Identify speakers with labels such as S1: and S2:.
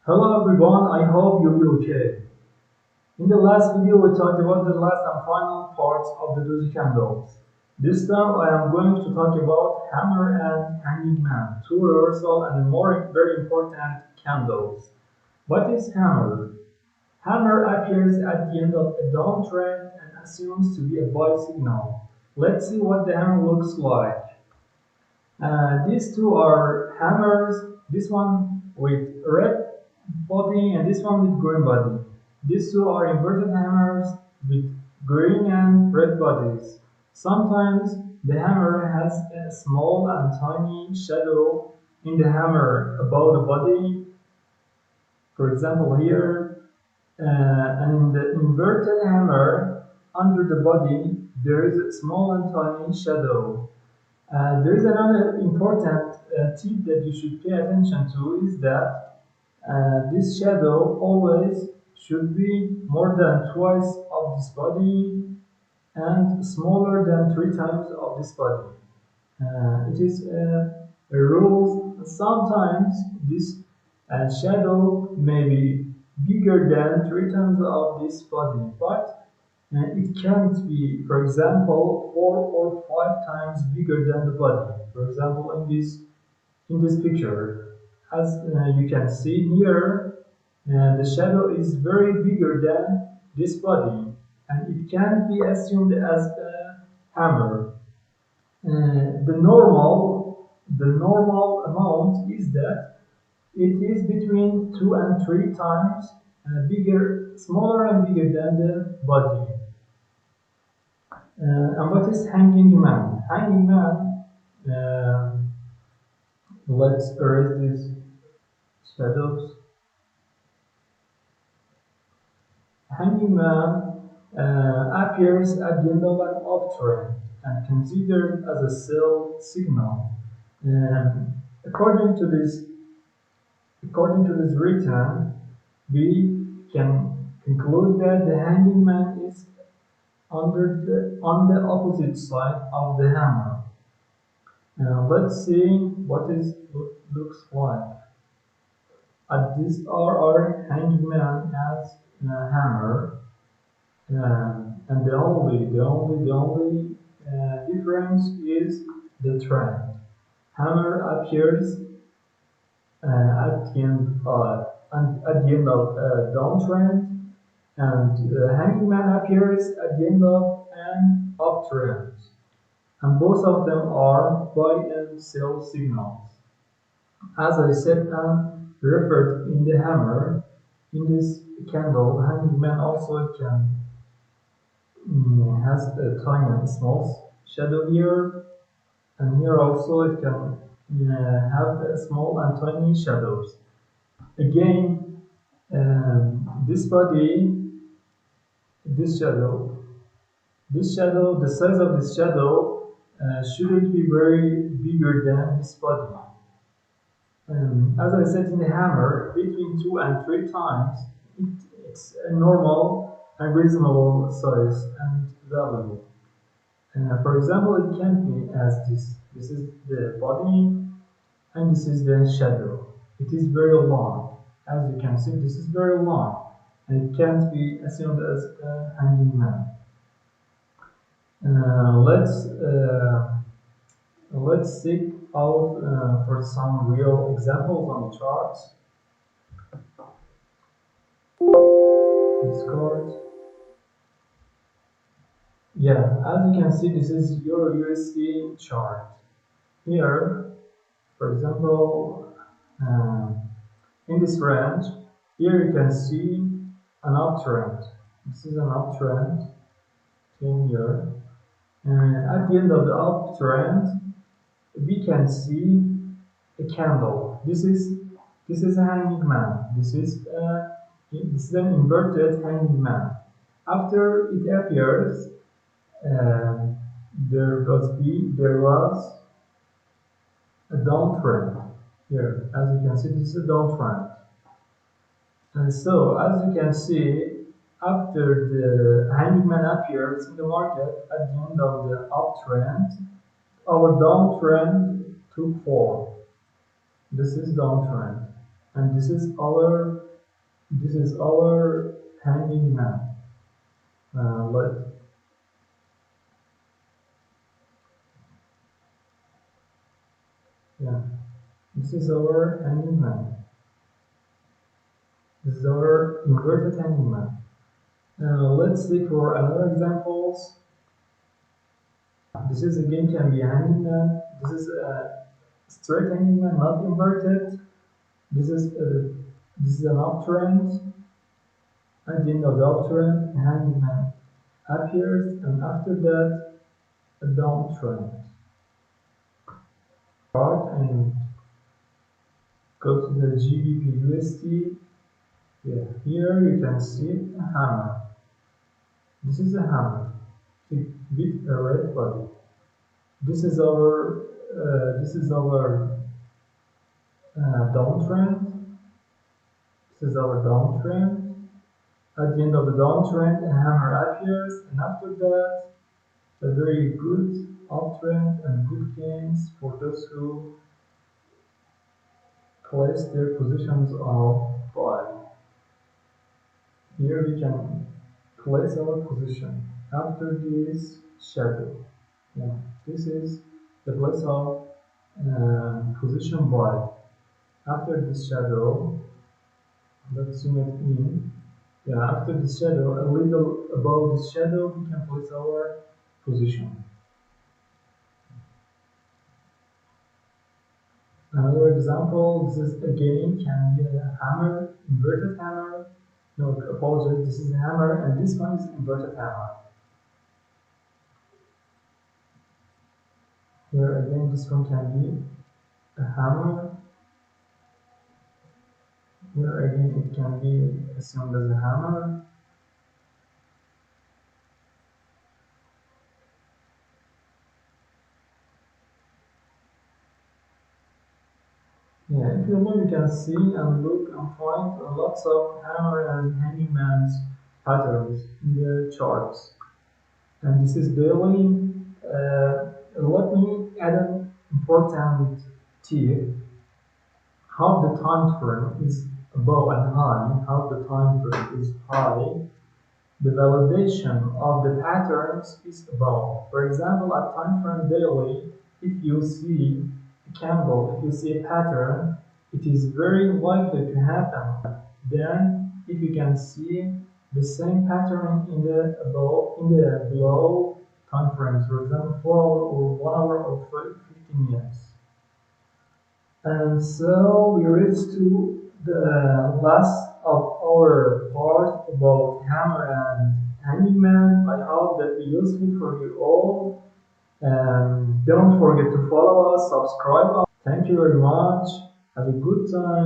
S1: Hello everyone, I hope you'll be okay. In the last video we talked about the last and final parts of the doji candles. This time I am going to talk about hammer and hanging man, two reversal and more very important candles. What is hammer? Hammer appears at the end of a downtrend and assumes to be a buy signal. Let's see what the hammer looks like. These two are hammers, this one with red body and this one with green body. These two are inverted hammers with green and red bodies. Sometimes the hammer has a small and tiny shadow in the hammer above the body, for example here, and in the inverted hammer under the body there is a small and tiny shadow. There is another important tip that you should pay attention to is that this shadow always should be more than twice of this body and smaller than three times of this body. It is a rule. Sometimes this shadow may be bigger than three times of this body, but it can't be, for example, four or five times bigger than the body. For example, in this picture, as you can see here, the shadow is very bigger than this body, and it can be assumed as a hammer. The normal amount is that it is between two and three times smaller and bigger than the body. And what is hanging man? Hanging man, let's erase these shadows. Hanging man appears at the end of an uptrend and considered as a sell signal. Um, according to this, according to this written, we can conclude that the hanging man is on the opposite side of the hammer. Let's see what it looks like. These are our hanging man as a hammer, and the only difference is the trend. Hammer appears at the end of a downtrend, and hanging man appears at the end of an uptrend. And both of them are buy and sell signals. As I said and referred in the hammer, in this candle, hanging man also can has a tiny small shadow here, and here also it can have small and tiny shadows. Again, this body, this shadow, the size of this shadow shouldn't be very bigger than this body. As I said in the hammer, between two and three times, it's a normal and reasonable size and value. For example, it can be as this. This is the body and this is the shadow. It is very long. As you can see, this is very long and it can't be assumed as a hanging man. Let's seek out for some real examples on the charts. Discord. Yeah, as you can see, this is your USD chart. Here, for example, in this range, here you can see an uptrend. This is an uptrend in here. And at the end of the uptrend, we can see a candle. This is a hanging man. This is an inverted hanging man. After it appears, there was a downtrend here. As you can see, this is a downtrend. And so, as you can see, after the hanging man appears in the market at the end of the uptrend, our downtrend took form. This is downtrend. and this is our hanging man. Let Yeah, this is our hanging man. This is our inverted hanging man. Let's see for another examples. This is again can be a hanging man. This is a straight hanging man, not inverted. This is an uptrend. At the end of the uptrend, a hanging man appears, and after that, a downtrend. Chart and go to the GBP USD. Yeah, here you can see a hammer. This is a hammer with a red body. This is our downtrend. This is our downtrend. At the end of the downtrend, a hammer appears, and after that, a very good uptrend and good gains for those who place their positions of buy. Here we can place our position after this shadow. Yeah, this is the place of position buy. After this shadow, let's zoom it in. Yeah, after this shadow, a little above this shadow, we can place our position. Another example, this is again can be a hammer, inverted hammer. No, apologize, this is a hammer, and this one is inverted hammer. Here again, this one can be a hammer. Here again, it can be assumed as a hammer. Yeah, if you look, you can see and look and find lots of hammer and hanging man's patterns in the charts. And this is daily. Let me add an important tip. How the time frame is above and high, how the time frame is high, the validation of the patterns is above. For example, at time frame daily, if you see a candle, if you see a pattern, it is very likely to happen. Then, if you can see the same pattern in the below time frames, for example, 4 hour or 1 hour or 15 minutes. And so we reached to the last of our part about hammer and hanging man. I hope that be useful for you all. And don't forget to follow us, subscribe us. Thank you very much. Have a good time.